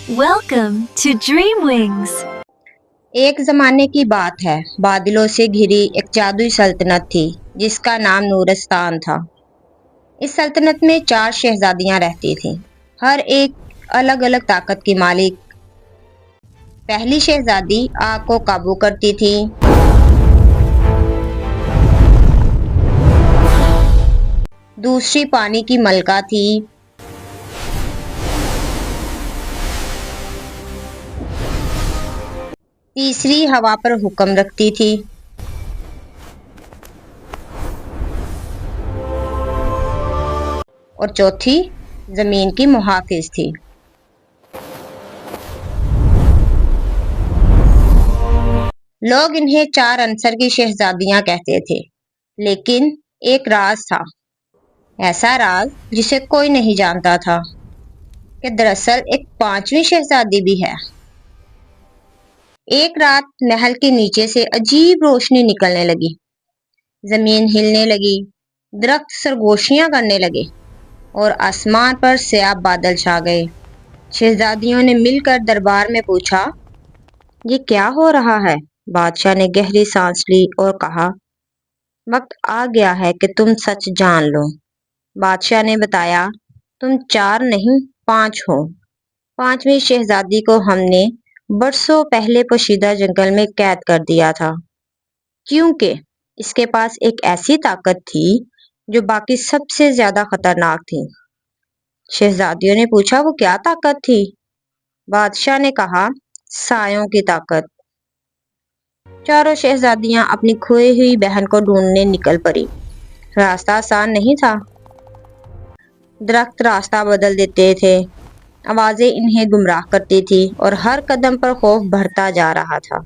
Welcome to Dreamwings. एक जमाने की बात है, बादलों से घिरी एक जादुई सल्तनत थी जिसका नाम नूरस्तान था। इस सल्तनत में 4 शहजादियां रहती थीं, हर एक अलग अलग ताकत की मालिक। पहली शहजादी आग को काबू करती थी। दूसरी पानी की मलका थी। तीसरी हवा पर हुक्म रखती थी। और चौथी जमीन की मुहाफिज थी। लोग इन्हें 4 अनसर की शहजादियां कहते थे, लेकिन एक राज था, ऐसा राज जिसे कोई नहीं जानता था कि दरअसल एक 5वीं शहजादी भी है। एक रात महल के नीचे से अजीब रोशनी निकलने लगी, जमीन हिलने लगी, दरख्त सरगोशियां करने लगे और आसमान पर स्याह बादल छा गए। शहजादियों ने मिलकर दरबार में पूछा, ये क्या हो रहा है? बादशाह ने गहरी सांस ली और कहा, वक्त आ गया है कि तुम सच जान लो। बादशाह ने बताया, तुम 4 नहीं 5 हो। 5वीं शहजादी को हमने बरसों पहले पोशीदा जंगल में कैद कर दिया था, क्योंकि इसके पास एक ऐसी ताकत थी जो बाकी सबसे ज्यादा खतरनाक थी। शहजादियों ने पूछा, वो क्या ताकत थी? बादशाह ने कहा, सायों की ताकत। चारों शहजादियां अपनी खोई हुई बहन को ढूंढने निकल पड़ी। रास्ता आसान नहीं था, दरख्त रास्ता बदल देते थे, आवाजें इन्हें गुमराह करती थी और हर कदम पर खौफ बढ़ता जा रहा था।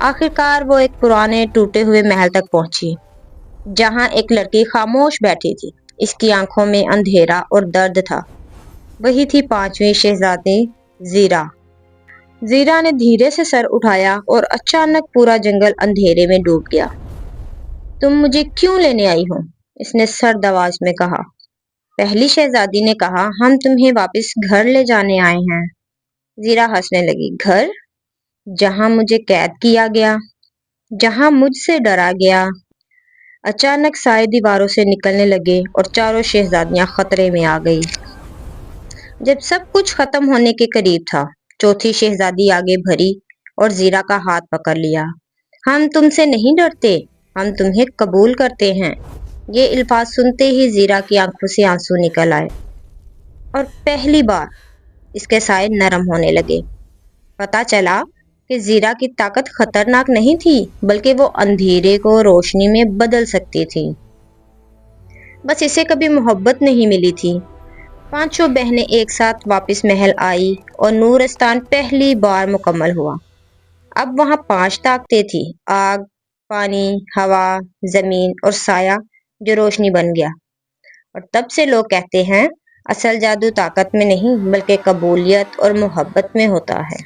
आखिरकार वो एक पुराने टूटे हुए महल तक पहुंची, जहां एक लड़की खामोश बैठी थी। इसकी आंखों में अंधेरा और दर्द था। वही थी 5वीं शहजादी जीरा। जीरा ने धीरे से सर उठाया और अचानक पूरा जंगल अंधेरे में डूब गया। तुम मुझे क्यों लेने आई हो? इसने सर्द आवाज में कहा। पहली शहजादी ने कहा, हम तुम्हें वापस घर ले जाने आए हैं। जीरा हंसने लगी। घर? जहां मुझे कैद किया गया, जहां मुझसे डरा गया। अचानक साए दीवारों से निकलने लगे और चारों शहजादियां खतरे में आ गई। जब सब कुछ खत्म होने के करीब था, चौथी शहजादी आगे भरी और जीरा का हाथ पकड़ लिया। हम तुमसे नहीं डरते, हम तुम्हें कबूल करते हैं। ये अल्फाज सुनते ही जीरा की आंखों से आंसू निकल आए और पहली बार इसके साए नरम होने लगे। पता चला कि जीरा की ताकत खतरनाक नहीं थी, बल्कि वो अंधेरे को रोशनी में बदल सकती थी। बस इसे कभी मोहब्बत नहीं मिली थी। 5 बहनें एक साथ वापस महल आई और नूरस्तान पहली बार मुकम्मल हुआ। अब वहां 5 ताकतें थी, आग, पानी, हवा, जमीन और साया, जो रोशनी बन गया। और तब से लोग कहते हैं, असल जादू ताकत में नहीं बल्कि कबूलियत और मोहब्बत में होता है।